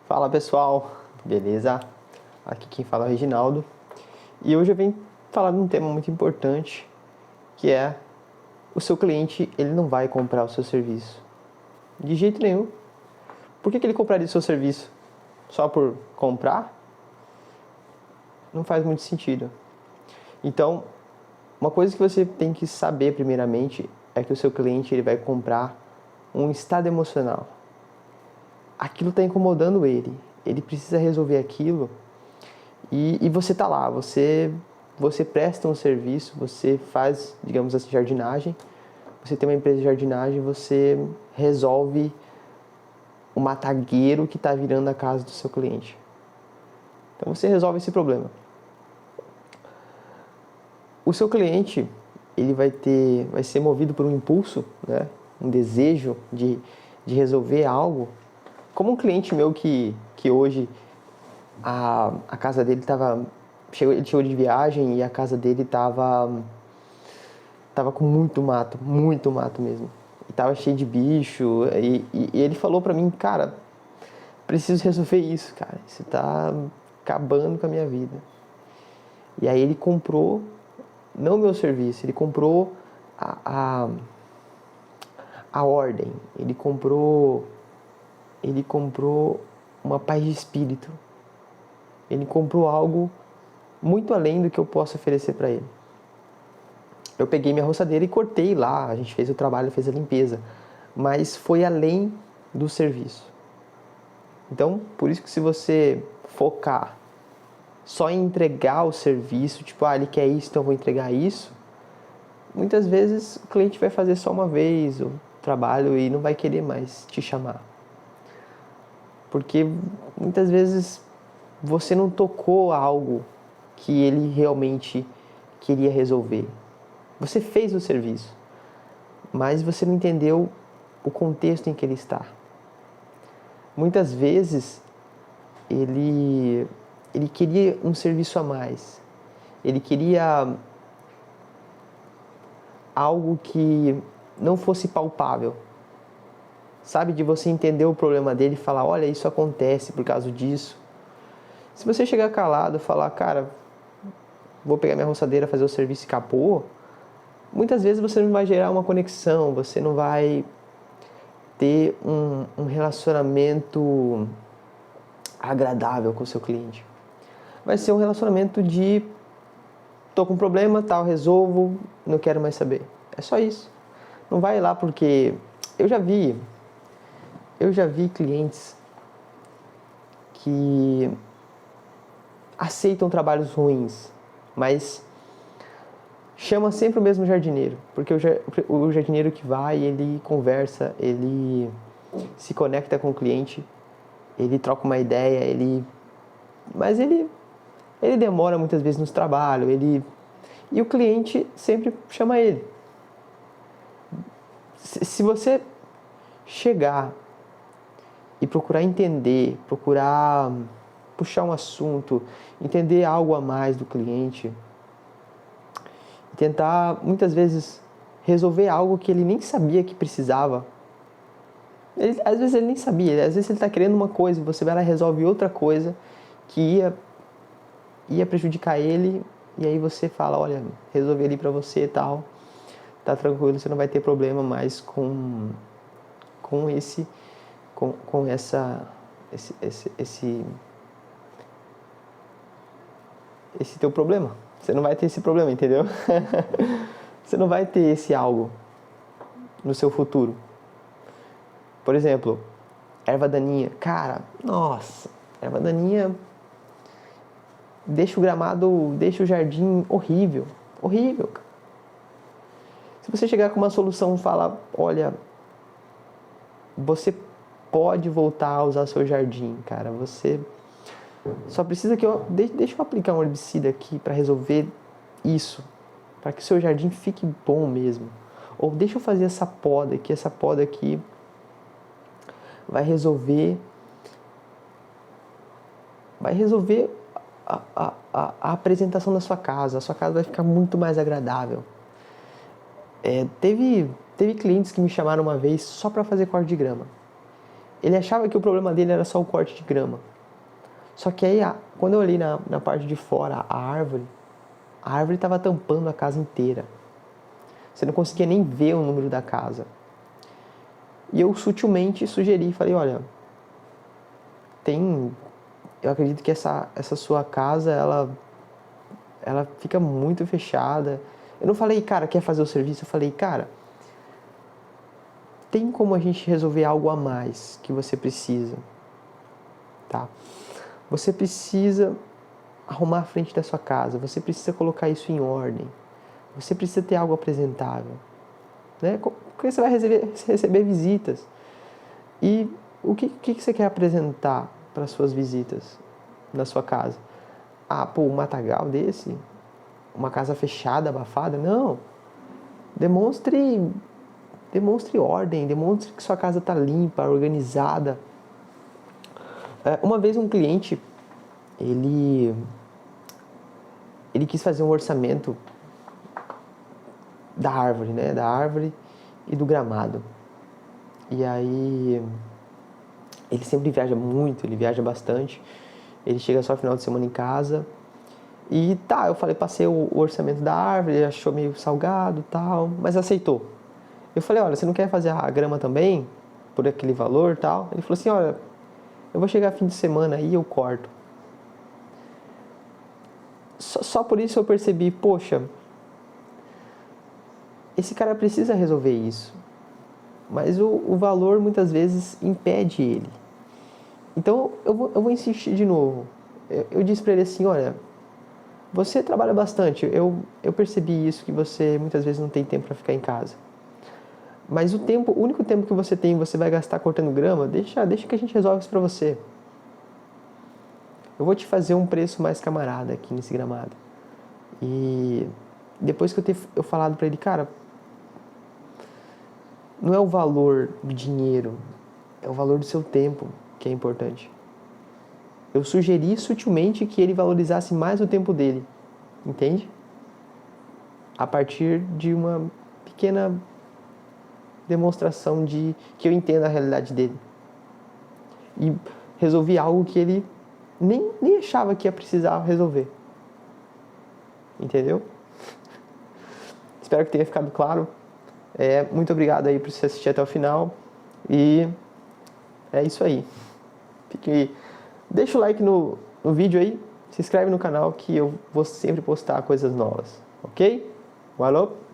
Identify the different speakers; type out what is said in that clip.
Speaker 1: Fala pessoal, beleza? Aqui quem fala é o Reginaldo e hoje eu venho falar de um tema muito importante que é o seu cliente ele não vai comprar o seu serviço de jeito nenhum. Por que ele compraria o seu serviço? Só por comprar? Não faz muito sentido. Então, uma coisa que você tem que saber primeiramente é que o seu cliente ele vai comprar um estado emocional. Aquilo está incomodando ele precisa resolver aquilo e você está lá, você presta um serviço, você faz, digamos assim, jardinagem, você tem uma empresa de jardinagem, você resolve o matagueiro que está virando a casa do seu cliente. Então você resolve esse problema. O seu cliente ele vai ser movido por um impulso, né? Um desejo de resolver algo. Como um cliente meu que hoje a casa dele ele chegou de viagem e a casa dele tava com muito mato mesmo. E tava cheio de bicho e ele falou pra mim, cara, preciso resolver isso, cara. Isso tá acabando com a minha vida. E aí ele comprou, não o meu serviço, ele comprou a ordem, ele comprou uma paz de espírito. Ele comprou algo muito além do que eu posso oferecer para ele. Eu peguei minha roçadeira e cortei lá, a gente fez o trabalho, fez a limpeza, mas foi além do serviço. Então, por isso que se você focar só em entregar o serviço, tipo, ele quer isso, então eu vou entregar isso, muitas vezes o cliente vai fazer só uma vez o trabalho e não vai querer mais te chamar. Porque muitas vezes você não tocou algo que ele realmente queria resolver. Você fez o serviço, mas você não entendeu o contexto em que ele está. Muitas vezes ele queria um serviço a mais. Ele queria algo que não fosse palpável. Sabe, de você entender o problema dele e falar, olha, isso acontece por causa disso. Se você chegar calado e falar, cara, vou pegar minha roçadeira, fazer o serviço e acabou, muitas vezes você não vai gerar uma conexão, você não vai ter um relacionamento agradável com o seu cliente. Vai ser um relacionamento de tô com um problema, tal, resolvo, não quero mais saber. É só isso. Não vai lá porque eu já vi clientes que aceitam trabalhos ruins, mas chama sempre o mesmo jardineiro, porque o jardineiro que vai, ele conversa, ele se conecta com o cliente, ele troca uma ideia, mas ele demora muitas vezes nos trabalhos, e o cliente sempre chama ele. Se você chegar e procurar entender, procurar puxar um assunto, entender algo a mais do cliente, tentar muitas vezes resolver algo que ele nem sabia que precisava. Às vezes ele nem sabia, às vezes ele está querendo uma coisa e você vai lá e resolve outra coisa que ia prejudicar ele, e aí você fala, olha, resolvi ali para você e tal, tá tranquilo, você não vai ter problema mais com esse teu problema. Você não vai ter esse problema, entendeu? Você não vai ter esse algo no seu futuro. Por exemplo, erva daninha. Cara, nossa, erva daninha deixa o gramado, deixa o jardim horrível. Horrível. Se você chegar com uma solução e falar, olha, você pode voltar a usar seu jardim, cara. Você só precisa que deixa eu aplicar um herbicida aqui para resolver isso, para que o seu jardim fique bom mesmo. Ou deixa eu fazer essa poda aqui vai resolver a apresentação da sua casa. A sua casa vai ficar muito mais agradável. Teve clientes que me chamaram uma vez só para fazer corte de grama. Ele achava que o problema dele era só o corte de grama. Só que aí, quando eu olhei na parte de fora, a árvore estava tampando a casa inteira. Você não conseguia nem ver o número da casa. E eu sutilmente sugeri, falei, olha, eu acredito que essa sua casa, ela fica muito fechada. Eu não falei, cara, quer fazer o serviço? Eu falei, cara, tem como a gente resolver algo a mais que você precisa, tá? Você precisa arrumar a frente da sua casa, você precisa colocar isso em ordem, você precisa ter algo apresentável, né? Porque você vai receber visitas. E o que você quer apresentar para as suas visitas na sua casa? Um matagal desse? Uma casa fechada, abafada? Não. Demonstre ordem, demonstre que sua casa está limpa, organizada. Uma vez um cliente, ele quis fazer um orçamento da árvore, né? Da árvore e do gramado. E aí, ele sempre viaja muito, ele viaja bastante. Ele chega só no final de semana em casa. E eu passei o orçamento da árvore, ele achou meio salgado e tal, mas aceitou. Eu falei, olha, você não quer fazer a grama também? Por aquele valor e tal? Ele falou assim, olha, eu vou chegar fim de semana aí e eu corto. Só por isso eu percebi, poxa, esse cara precisa resolver isso. Mas o valor muitas vezes impede ele. Então eu vou insistir de novo. Eu disse para ele assim, olha, você trabalha bastante, eu percebi isso, que você muitas vezes não tem tempo para ficar em casa. Mas o único tempo que você tem, você vai gastar cortando grama, deixa que a gente resolve isso para você. Eu vou te fazer um preço mais camarada aqui nesse gramado. E depois que eu falado para ele, cara, não é o valor do dinheiro, é o valor do seu tempo que é importante. Eu sugeri sutilmente que ele valorizasse mais o tempo dele, entende? A partir de uma pequena demonstração de que eu entendo a realidade dele. E resolvi algo que ele nem achava que ia precisar resolver. Entendeu? Espero que tenha ficado claro. Muito obrigado aí por você assistir até o final. E é isso aí. Deixa o like no vídeo aí. Se inscreve no canal que eu vou sempre postar coisas novas. Ok? Valeu!